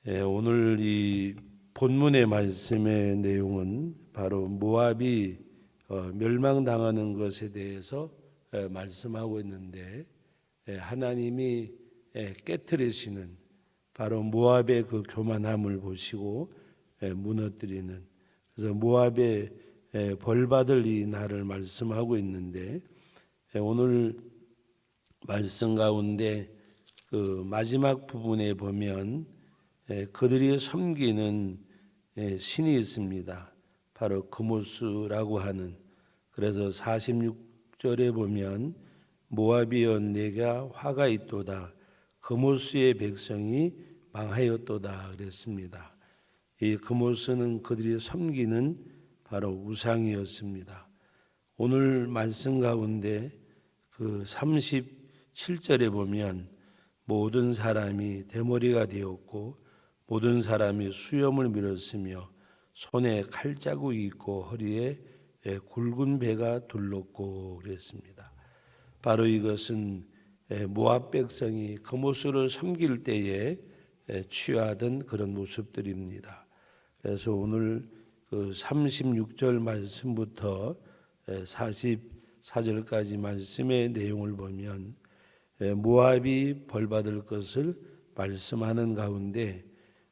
오늘 이 본문의 말씀의 내용은 바로 모압이 멸망당하는 것에 대해서 말씀하고 있는데, 하나님이 깨트리시는 바로 모압의 그 교만함을 보시고 무너뜨리는, 그래서 모압의 벌받을 이 날을 말씀하고 있는데, 오늘 말씀 가운데 그 마지막 부분에 보면 그들이 섬기는 신이 있습니다. 바로 그모스라고 하는. 그래서 46절에 보면 모압이여 내가 화가 있도다, 그모스의 백성이 망하였도다 그랬습니다. 이 그모스는 그들이 섬기는 바로 우상이었습니다. 오늘 말씀 가운데 그 37절에 보면 모든 사람이 대머리가 되었고 모든 사람이 수염을 밀었으며 손에 칼자국이 있고 허리에 굵은 배가 둘렀고 그랬습니다. 바로 이것은 모압 백성이 그모스를 섬길 때에 취하던 그런 모습들입니다. 그래서 오늘 그 36절 말씀부터 44절까지 말씀의 내용을 보면 모압이 벌받을 것을 말씀하는 가운데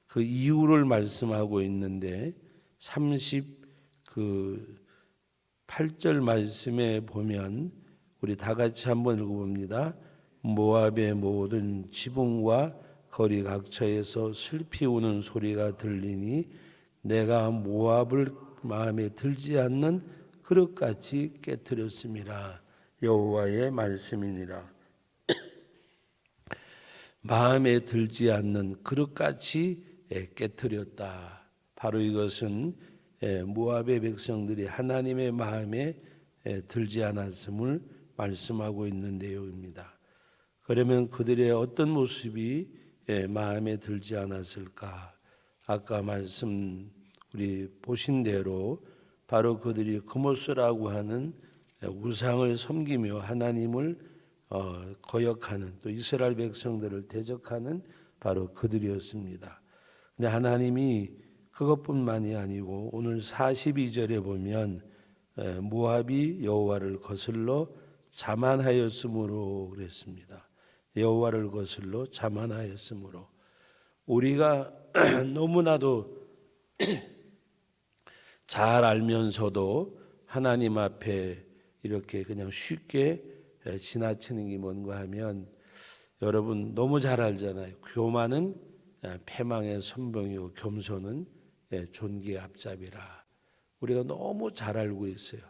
그 이유를 말씀하고 있는데, 38절 말씀에 보면 우리 다 같이 한번 읽어봅니다. 모압의 모든 지붕과 거리 각처에서 슬피 우는 소리가 들리니 내가 모압을 마음에 들지 않는 그릇같이 깨뜨렸음이라. 여호와의 말씀이니라. 마음에 들지 않는 그릇같이 깨뜨렸다. 바로 이것은 모압의 백성들이 하나님의 마음에 들지 않았음을 말씀하고 있는 내용입니다. 그러면 그들의 어떤 모습이 마음에 들지 않았을까? 아까 말씀 우리 보신 대로 바로 그들이 그모스라고 하는 우상을 섬기며 하나님을 거역하는, 또 이스라엘 백성들을 대적하는 바로 그들이었습니다. 근데 하나님이 그것뿐만이 아니고 오늘 42절에 보면 모압이 여호와를 거슬러 자만하였으므로 그랬습니다. 여호와를 거슬러 자만하였으므로. 우리가 너무나도 잘 알면서도 하나님 앞에 이렇게 그냥 쉽게 지나치는 게 뭔가 하면, 여러분 너무 잘 알잖아요. 교만은 패망의 선봉이고 겸손은 존귀의 앞잡이라. 우리가 너무 잘 알고 있어요.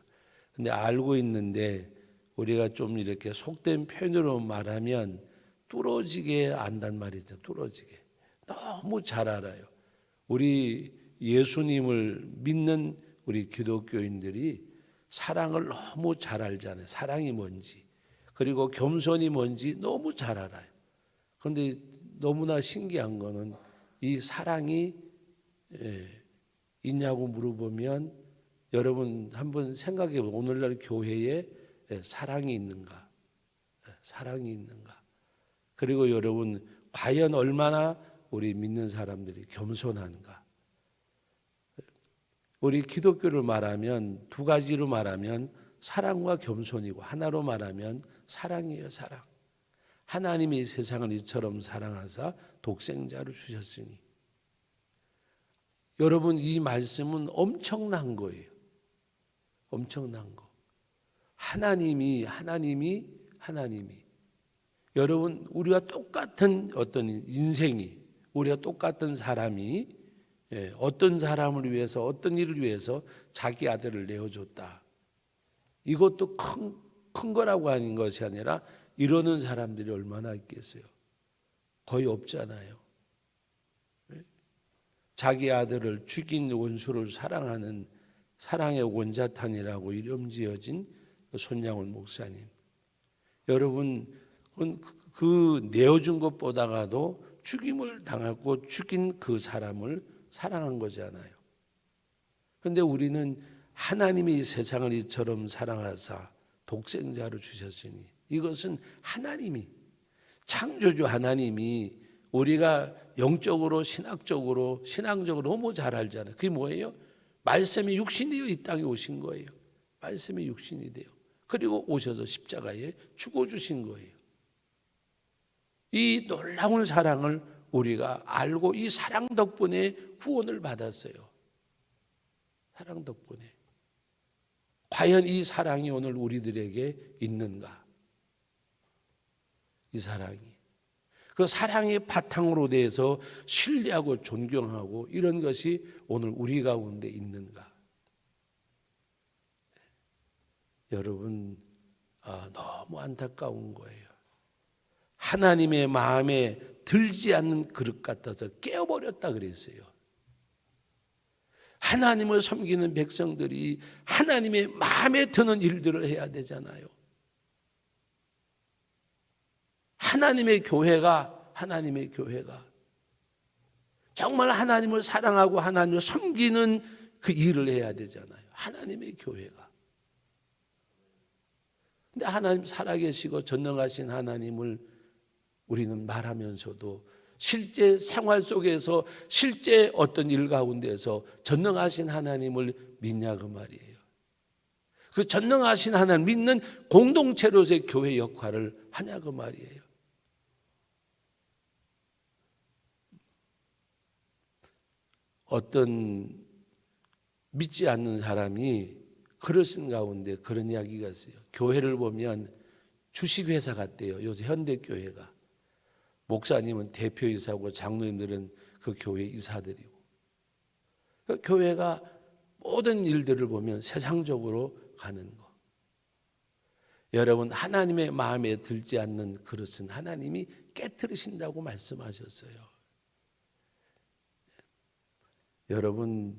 근데 알고 있는데 우리가 좀 이렇게 속된 표현으로 말하면 뚫어지게 안단 말이죠. 뚫어지게. 너무 잘 알아요. 우리 예수님을 믿는 우리 기독교인들이 사랑을 너무 잘 알잖아요. 사랑이 뭔지, 그리고 겸손이 뭔지 너무 잘 알아요. 그런데 너무나 신기한 거는 이 사랑이 있냐고 물어보면, 여러분 한번 생각해 보세요. 오늘날 교회에 사랑이 있는가? 사랑이 있는가? 그리고 여러분 과연 얼마나 우리 믿는 사람들이 겸손한가? 우리 기독교를 말하면 두 가지로 말하면 사랑과 겸손이고, 하나로 말하면 사랑이에요. 사랑. 하나님이 세상을 이처럼 사랑하사 독생자를 주셨으니. 여러분 이 말씀은 엄청난 거예요. 엄청난 거. 하나님이 여러분 우리와 똑같은 어떤 인생이, 우리가 똑같은 사람이 어떤 사람을 위해서, 어떤 일을 위해서 자기 아들을 내어줬다. 이것도 큰 거라고 하는 것이 아니라 이러는 사람들이 얼마나 있겠어요? 거의 없잖아요. 자기 아들을 죽인 원수를 사랑하는 사랑의 원자탄이라고 이름 지어진 손양훈 목사님. 여러분 그 내어준 것보다가도 죽임을 당하고 죽인 그 사람을 사랑한 거잖아요. 그런데 우리는 하나님이 세상을 이처럼 사랑하사 독생자를 주셨으니, 이것은 하나님이, 창조주 하나님이 우리가 영적으로 신앙적으로 너무 잘 알잖아요. 그게 뭐예요? 말씀이 육신이 되어 이 땅에 오신 거예요. 말씀이 육신이 돼요. 그리고 오셔서 십자가에 죽어주신 거예요. 이 놀라운 사랑을 우리가 알고 이 사랑 덕분에 구원을 받았어요. 사랑 덕분에. 과연 이 사랑이 오늘 우리들에게 있는가? 이 사랑이. 그 사랑의 바탕으로 대해서 신뢰하고 존경하고 이런 것이 오늘 우리 가운데 있는가? 여러분, 너무 안타까운 거예요. 하나님의 마음에 들지 않는 그릇 같아서 깨어버렸다 그랬어요. 하나님을 섬기는 백성들이 하나님의 마음에 드는 일들을 해야 되잖아요. 하나님의 교회가 정말 하나님을 사랑하고 하나님을 섬기는 그 일을 해야 되잖아요. 하나님의 교회가. 근데 하나님 살아계시고 전능하신 하나님을 우리는 말하면서도 실제 생활 속에서 실제 어떤 일 가운데서 전능하신 하나님을 믿냐 그 말이에요. 그 전능하신 하나님 믿는 공동체로서의 교회 역할을 하냐 그 말이에요. 어떤 믿지 않는 사람이 그러신 가운데 그런 이야기가 있어요. 교회를 보면 주식회사 같대요. 요새 현대교회가. 목사님은 대표이사고 장로님들은 그 교회 이사들이고. 그 교회가 모든 일들을 보면 세상적으로 가는 거. 여러분, 하나님의 마음에 들지 않는 그릇은 하나님이 깨트리신다고 말씀하셨어요. 여러분,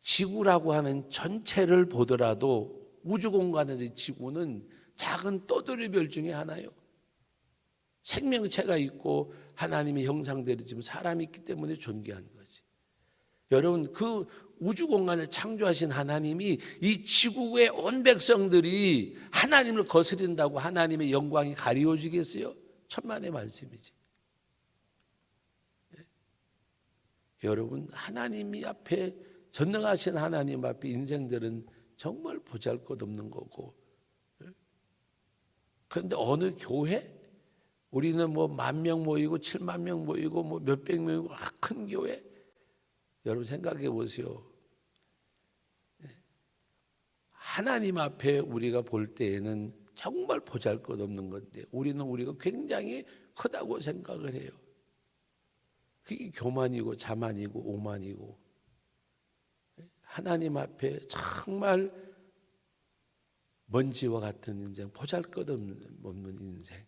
지구라고 하는 전체를 보더라도 우주공간에서 지구는 작은 떠돌이별 중에 하나요. 생명체가 있고 하나님의 형상대로 지금 사람이 있기 때문에 존귀한 거지. 여러분, 그 우주공간을 창조하신 하나님이 이 지구의 온 백성들이 하나님을 거스린다고 하나님의 영광이 가리워지겠어요? 천만의 말씀이지. 여러분, 하나님 앞에 전능하신 하나님 앞에 인생들은 정말 보잘것없는 거고. 그런데 어느 교회? 우리는 뭐 10,000명 모이고 70,000명 모이고 뭐 몇백 명이고 큰 교회. 여러분 생각해 보세요. 하나님 앞에 우리가 볼 때에는 정말 보잘것없는 건데 우리가 굉장히 크다고 생각을 해요. 그게 교만이고 자만이고 오만이고 하나님 앞에 정말 먼지와 같은 인생, 보잘것없는 인생.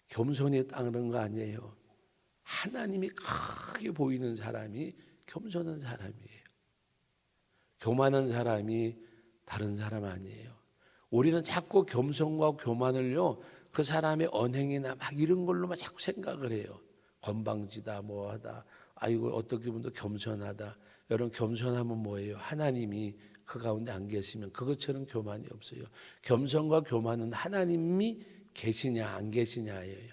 겸손이 따르는 거 아니에요. 하나님이 크게 보이는 사람이 겸손한 사람이에요. 교만한 사람이 다른 사람 아니에요. 우리는 자꾸 겸손과 교만을요, 그 사람의 언행이나 막 이런 걸로만 자꾸 생각을 해요. 건방지다, 뭐하다. 아이고, 어떻게 보면 겸손하다. 여러분, 겸손하면 뭐예요? 하나님이 그 가운데 안 계시면 그것처럼 교만이 없어요. 겸손과 교만은 하나님이 계시냐 안 계시냐예요.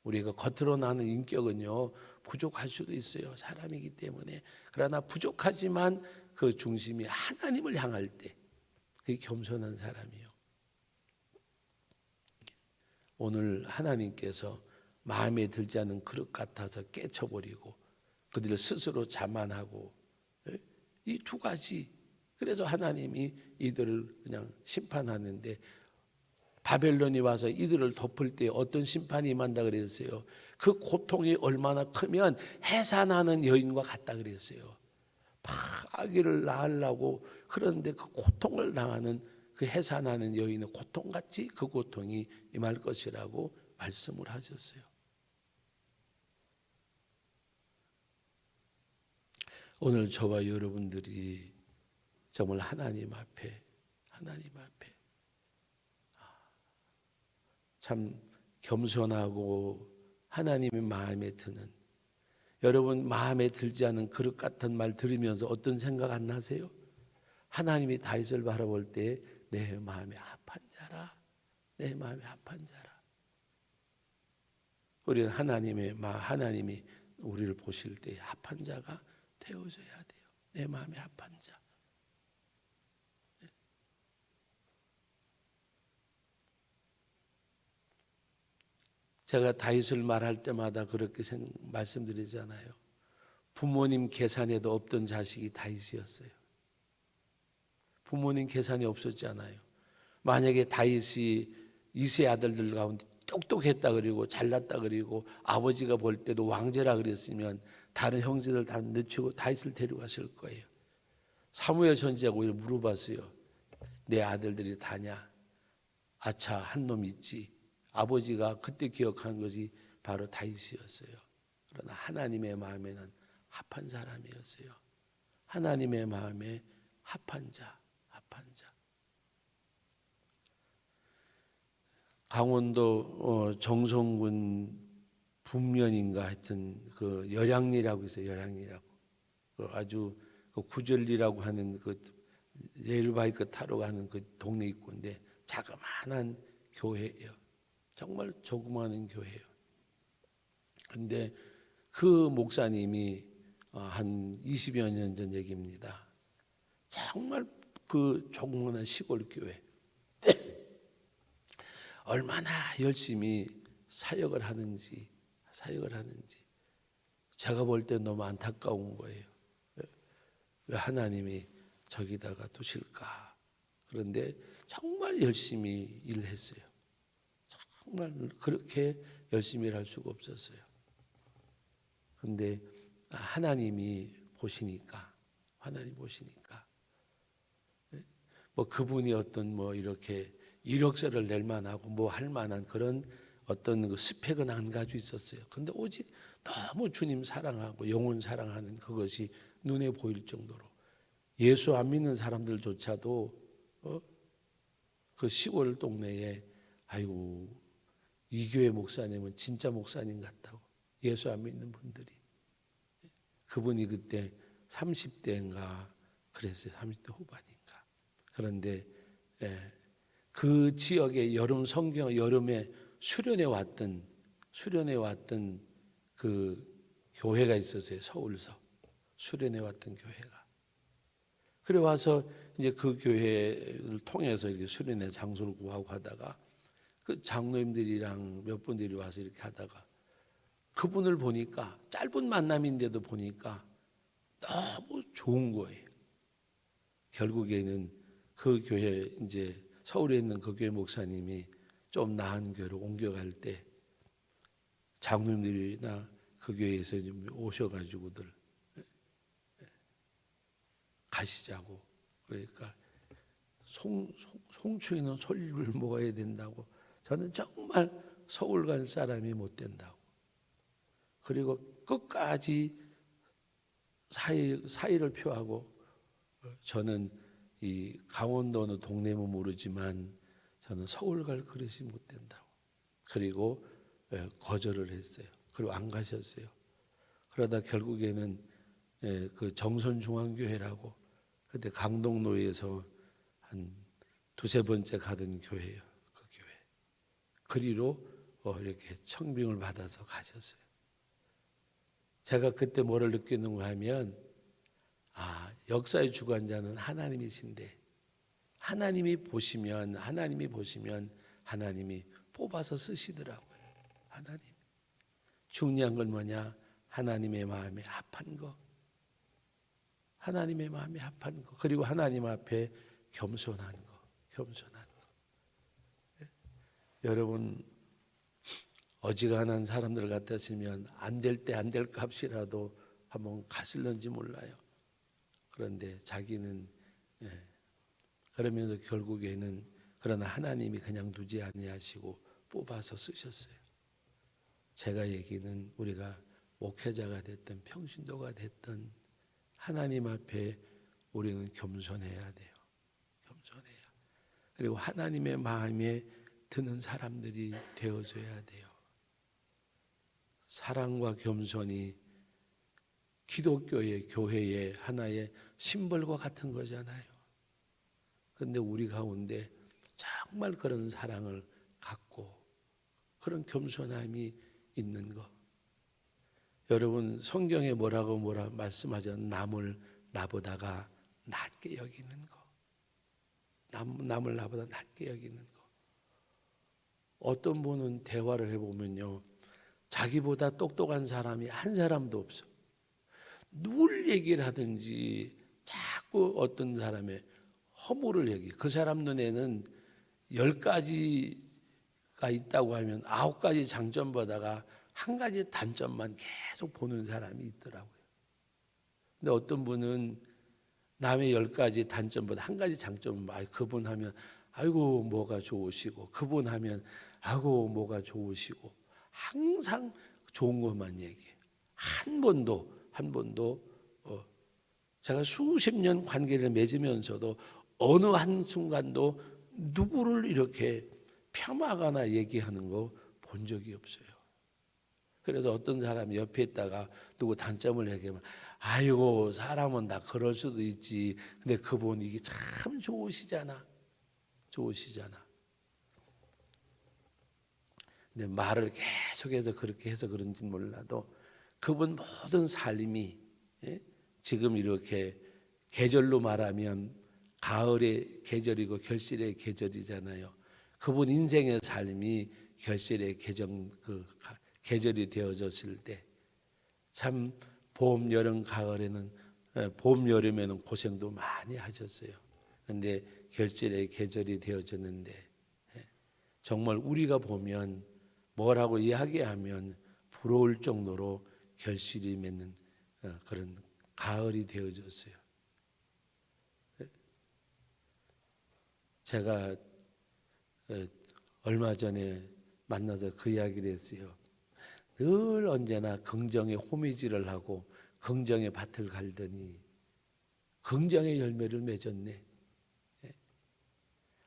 우리가 겉으로 나는 인격은요 부족할 수도 있어요. 사람이기 때문에. 그러나 부족하지만 그 중심이 하나님을 향할 때 그게 겸손한 사람이요. 오늘 하나님께서 마음에 들지 않는 그릇 같아서 깨쳐버리고 그들을 스스로 자만하고 이 두 가지. 그래서 하나님이 이들을 그냥 심판하는데 바벨론이 와서 이들을 덮을 때 어떤 심판이 임한다 그랬어요. 그 고통이 얼마나 크면 해산하는 여인과 같다 그랬어요. 막 아기를 낳으려고 그런데 그 고통을 당하는 그 해산하는 여인의 고통같이 그 고통이 임할 것이라고 말씀을 하셨어요. 오늘 저와 여러분들이 정말 하나님 앞에 참 겸손하고 하나님의 마음에 드는, 여러분 마음에 들지 않은 그릇 같은 말 들으면서 어떤 생각 안 나세요? 하나님이 다윗을 바라볼 때 내 마음에 합한 자라, 내 마음에 합한 자라. 우리는 하나님이 우리를 보실 때 합한 자가 되어져야 돼요. 내 마음에 합한 자. 제가 다윗을 말할 때마다 그렇게 말씀드리잖아요. 부모님 계산에도 없던 자식이 다윗이었어요. 부모님 계산이 없었잖아요. 만약에 다윗이 이세 아들들 가운데 똑똑했다 그리고 잘났다 그리고 아버지가 볼 때도 왕제라 그랬으면 다른 형제들 다 늦추고 다윗을 데려갔을 거예요. 사무엘 선지자가 오히려 물어봤어요. 내 아들들이 다냐? 아차, 한 놈 있지. 아버지가 그때 기억한 것이 바로 다윗이었어요. 그러나 하나님의 마음에는 합한 사람이었어요. 하나님의 마음에 합한 자. 강원도 정성군 북면인가 하여튼 그 열양리라고 있어요. 열양리라고. 아주 그 구절리라고 하는 그 레일바이크 타러 가는 그 동네 입구인데 자그마한 교회예요. 정말 조그마한 교회예요. 근데 그 목사님이 한 20여 년 전 얘기입니다. 정말 그 조그마한 시골 교회 얼마나 열심히 사역을 하는지 제가 볼 때 너무 안타까운 거예요. 왜 하나님이 저기다가 두실까? 그런데 정말 열심히 일했어요. 정말 그렇게 열심히 일할 수가 없었어요. 근데 하나님이 보시니까 뭐 그분이 어떤 뭐 이렇게 이력서를 낼 만하고 뭐 할 만한 그런 어떤 그 스펙은 안 가지고 있었어요. 근데 오직 너무 주님 사랑하고 영혼 사랑하는 그것이 눈에 보일 정도로 예수 안 믿는 사람들조차도 그 시골 동네에 아이고 이 교회 목사님은 진짜 목사님 같다고 예수 안 믿는 분들이 그분이 그때 30대인가 그랬어요. 30대 후반인가. 그런데 그 지역에 여름에 수련회 왔던 그 교회가 있었어요. 서울서 수련회 왔던 교회가. 그래 와서 이제 그 교회를 통해서 이렇게 수련회 장소를 구하고 하다가 그 장로님들이랑 몇 분들이 와서 이렇게 하다가 그분을 보니까 짧은 만남인데도 보니까 너무 좋은 거예요. 결국에는 그 교회 이제 서울에 있는 그 교회 목사님이 좀 나은 교회로 옮겨갈 때 장로님들이나 그 교회에서 오셔가지고들 가시자고 그러니까 송추에는 솔잎을 먹어야 된다고 저는 정말 서울 갈 사람이 못 된다고 그리고 끝까지 사의를 표하고 저는 이 강원도는 동네면 모르지만 저는 서울 갈 그릇이 못 된다고 그리고 거절을 했어요. 그리고 안 가셨어요. 그러다 결국에는 그 정선중앙교회라고 그때 강동로에서 한 두세 번째 가던 교회예요. 그 교회. 그리로 이렇게 청빙을 받아서 가셨어요. 제가 그때 뭐를 느꼈는가 하면 역사의 주관자는 하나님이신데 하나님이 보시면 하나님이 뽑아서 쓰시더라고요. 하나님. 중요한 건 뭐냐? 하나님의 마음에 합한 거. 하나님의 마음에 합한 거. 그리고 하나님 앞에 겸손한 거. 여러분 어지간한 사람들 같았으면 안 될 때 안 될 값이라도 한번 갔을런지 몰라요. 그런데 자기는 그러면서 결국에는 그러나 하나님이 그냥 두지 아니하시고 뽑아서 쓰셨어요. 제가 얘기는 우리가 목회자가 됐든 평신도가 됐든 하나님 앞에 우리는 겸손해야 돼요. 겸손해야. 그리고 하나님의 마음에 드는 사람들이 되어줘야 돼요. 사랑과 겸손이 기독교의 교회의 하나의 심벌과 같은 거잖아요. 그런데 우리 가운데 정말 그런 사랑을 갖고 그런 겸손함이 있는 거. 여러분 성경에 뭐라 말씀하죠? 남을 나보다가 낮게 여기는 거. 남을 나보다 낮게 여기는 거. 어떤 분은 대화를 해보면요, 자기보다 똑똑한 사람이 한 사람도 없어. 누굴 얘기를 하든지 자꾸 어떤 사람의 허물을 얘기. 그 사람 눈에는 10가지가 있다고 하면 9가지 장점 보다가 한 가지 단점만 계속 보는 사람이 있더라고요. 근데 어떤 분은 남의 10가지 단점보다 한 가지 장점은 그분 하면 아이고 뭐가 좋으시고, 그분 하면 아이고 뭐가 좋으시고, 항상 좋은 것만 얘기해. 한 번도 제가 수십 년 관계를 맺으면서도 어느 한 순간도 누구를 이렇게 폄하하거나 얘기하는 거 본 적이 없어요. 그래서 어떤 사람이 옆에 있다가 누구 단점을 얘기하면 아이고 사람은 다 그럴 수도 있지. 근데 그분 이게 참 좋으시잖아. 근데 말을 계속해서 그렇게 해서 그런지 몰라도 그분 모든 삶이, 지금 이렇게 계절로 말하면 가을의 계절이고 결실의 계절이잖아요. 그분 인생의 삶이 결실의 계절이 되어졌을 때 참 봄, 여름, 가을에는 봄, 여름에는 고생도 많이 하셨어요. 그런데 결실의 계절이 되어졌는데 정말 우리가 보면 뭐라고 이야기하면 부러울 정도로 결실이 맺는 그런 가을이 되어졌어요. 제가 얼마 전에 만나서 그 이야기를 했어요. 늘 언제나 긍정의 호미질을 하고 긍정의 밭을 갈더니 긍정의 열매를 맺었네.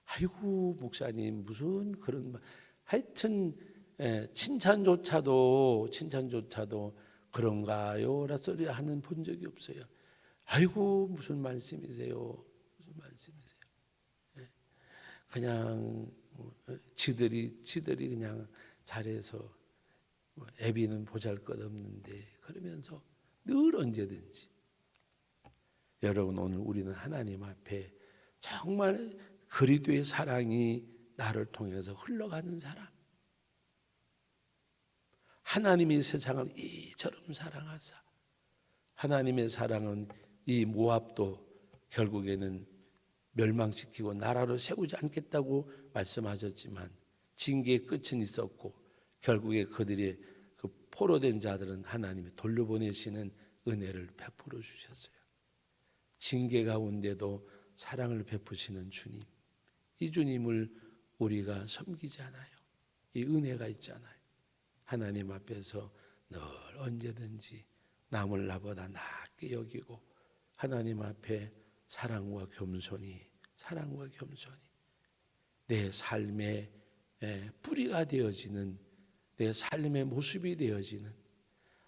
아이고 목사님 무슨 그런 말. 하여튼 칭찬조차도 그런가요? 라 소리 하는 본 적이 없어요. 아이고 무슨 말씀이세요? 그냥 지들이 그냥 잘해서 애비는 보잘것없는데 그러면서 늘 언제든지. 여러분 오늘 우리는 하나님 앞에 정말 그리스도의 사랑이 나를 통해서 흘러가는 사람. 하나님이 세상을 이처럼 사랑하사. 하나님의 사랑은 이 모압도 결국에는 멸망시키고 나라로 세우지 않겠다고 말씀하셨지만 징계의 끝은 있었고 결국에 그들이 그 포로된 자들은 하나님이 돌려보내시는 은혜를 베풀어 주셨어요. 징계 가운데도 사랑을 베푸시는 주님, 이 주님을 우리가 섬기잖아요. 이 은혜가 있잖아요. 하나님 앞에서 늘 언제든지 남을 나보다 낮게 여기고 하나님 앞에 사랑과 겸손히 내 삶의 뿌리가 되어지는, 내 삶의 모습이 되어지는,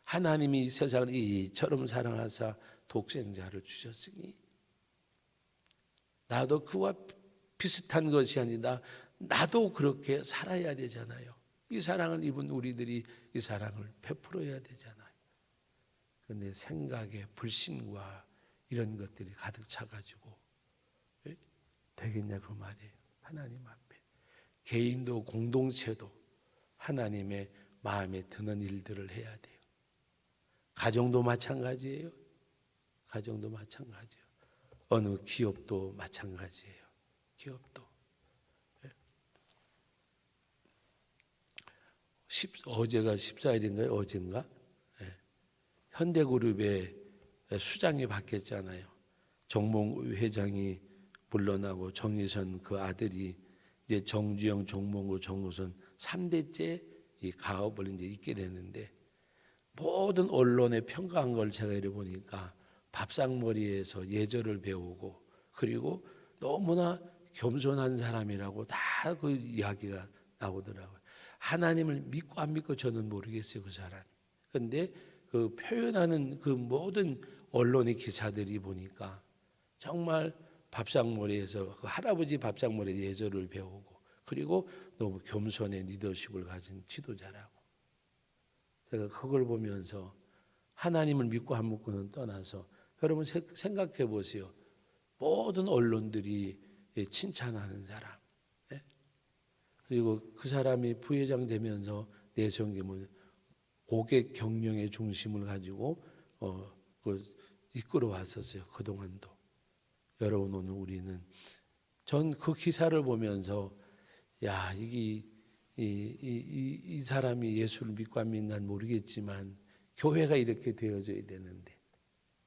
하나님이 이 세상을 이처럼 사랑하사 독생자를 주셨으니 나도 그와 비슷한 것이 아니다. 나도 그렇게 살아야 되잖아요. 이 사랑을 입은 우리들이 이 사랑을 베풀어야 되잖아요. 그런데 생각에 불신과 이런 것들이 가득 차가지고 되겠냐 그 말이에요. 하나님 앞에 개인도 공동체도 하나님의 마음에 드는 일들을 해야 돼요. 가정도 마찬가지예요. 어느 기업도 마찬가지예요. 기업도. 어제가 14일인가요? 어젠가? 현대그룹의 수장이 바뀌었잖아요. 정몽 회장이 물러나고 정의선 그 아들이 이제 정주영, 정몽구, 정우선 3대째 이 가업을 이제 잇게 되는데 모든 언론에 평가한 걸 제가 이래 보니까 밥상머리에서 예절을 배우고 그리고 너무나 겸손한 사람이라고 다 그 이야기가 나오더라고요. 하나님을 믿고 안 믿고 저는 모르겠어요, 그 사람이. 그런데 그 표현하는 그 모든 언론의 기사들이 보니까 정말 밥상머리에서 그 할아버지 밥상머리 예절을 배우고 그리고 너무 겸손의 리더십을 가진 지도자라고. 제가 그걸 보면서 하나님을 믿고 안 믿고는 떠나서 여러분 생각해 보세요. 모든 언론들이 칭찬하는 사람, 예? 그리고 그 사람이 부회장 되면서 내성김을 고객 경영의 중심을 가지고 이끌어 왔었어요. 그동안도. 여러분 오늘 우리는 전 그 기사를 보면서 야 이 사람이 예수를 믿고 안 믿는 난 모르겠지만 교회가 이렇게 되어져야 되는데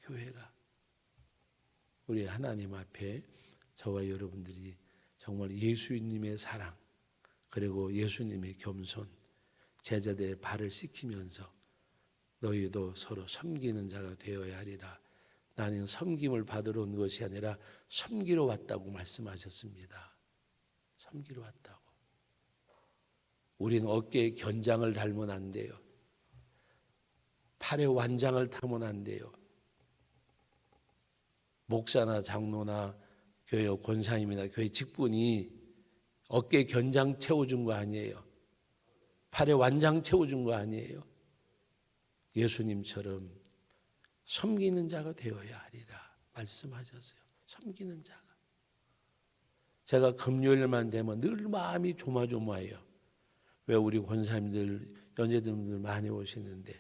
교회가 우리 하나님 앞에 저와 여러분들이 정말 예수님의 사랑 그리고 예수님의 겸손 제자들의 발을 씻기면서 너희도 서로 섬기는 자가 되어야 하리라. 나는 섬김을 받으러 온 것이 아니라 섬기러 왔다고 말씀하셨습니다. 섬기러 왔다고. 우리는 어깨에 견장을 달면 안 돼요. 팔에 완장을 타면 안 돼요. 목사나 장로나 교회 권사님이나 교회 직분이 어깨에 견장 채워준 거 아니에요. 팔에 완장 채워준 거 아니에요. 예수님처럼 섬기는 자가 되어야 하리라 말씀하셨어요. 섬기는 자가. 제가 금요일만 되면 늘 마음이 조마조마해요. 왜 우리 권사님들, 연예들분들 많이 오시는데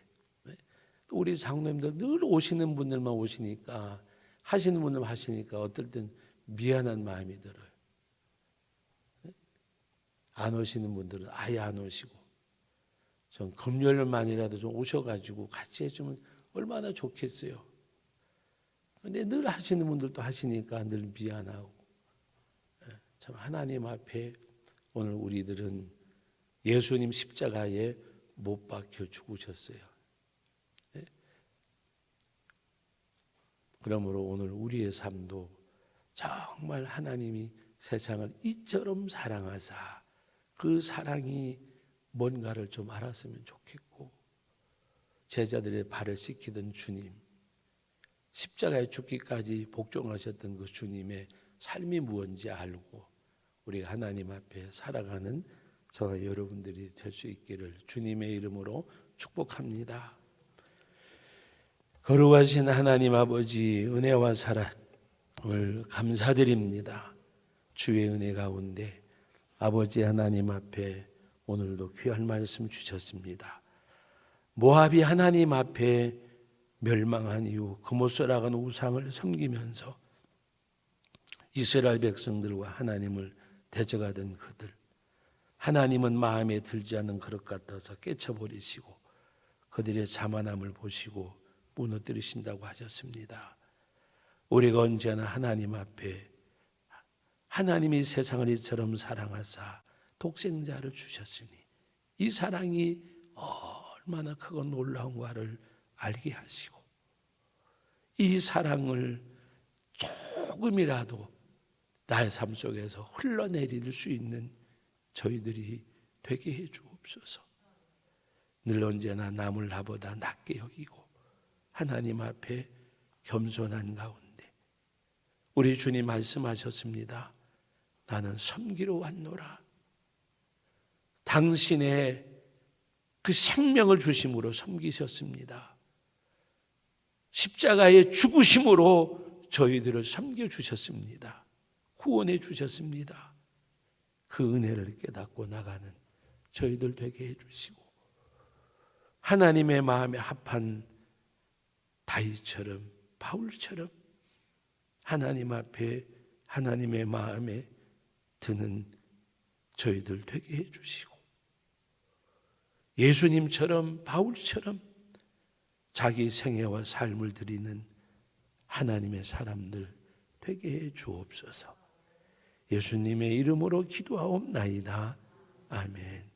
또 우리 장로님들 늘 오시는 분들만 오시니까 하시는 분들 하시니까 어떨 땐 미안한 마음이 들어요. 안 오시는 분들은 아예 안 오시고 전 금요일만이라도 좀 오셔가지고 같이 해주면 얼마나 좋겠어요. 근데 늘 하시는 분들도 하시니까 늘 미안하고 참 하나님 앞에 오늘 우리들은 예수님 십자가에 못 박혀 죽으셨어요. 그러므로 오늘 우리의 삶도 정말 하나님이 세상을 이처럼 사랑하사 그 사랑이 뭔가를 좀 알았으면 좋겠고 제자들의 발을 씻기던 주님 십자가에 죽기까지 복종하셨던 그 주님의 삶이 무엇인지 알고 우리가 하나님 앞에 살아가는 저와 여러분들이 될 수 있기를 주님의 이름으로 축복합니다. 거룩하신 하나님 아버지 은혜와 사랑을 감사드립니다. 주의 은혜 가운데 아버지 하나님 앞에 오늘도 귀한 말씀 주셨습니다. 모압이 하나님 앞에 멸망한 이후 그모스라는 우상을 섬기면서 이스라엘 백성들과 하나님을 대적하던 그들 하나님은 마음에 들지 않는 그릇 같아서 깨쳐버리시고 그들의 자만함을 보시고 무너뜨리신다고 하셨습니다. 우리가 언제나 하나님 앞에 하나님이 세상을 이처럼 사랑하사 독생자를 주셨으니 이 사랑이 얼마나 크고 놀라운가를 알게 하시고 이 사랑을 조금이라도 나의 삶 속에서 흘러내릴 수 있는 저희들이 되게 해 주옵소서. 늘 언제나 남을 나보다 낮게 여기고 하나님 앞에 겸손한 가운데 우리 주님 말씀하셨습니다. 나는 섬기러 왔노라. 당신의 그 생명을 주심으로 섬기셨습니다. 십자가의 죽으심으로 저희들을 섬겨주셨습니다. 구원해 주셨습니다. 그 은혜를 깨닫고 나가는 저희들 되게 해주시고 하나님의 마음에 합한 다윗처럼 바울처럼 하나님 앞에 하나님의 마음에 드는 저희들 되게 해주시고 예수님처럼 바울처럼 자기 생애와 삶을 드리는 하나님의 사람들 되게 해 주옵소서. 예수님의 이름으로 기도하옵나이다. 아멘.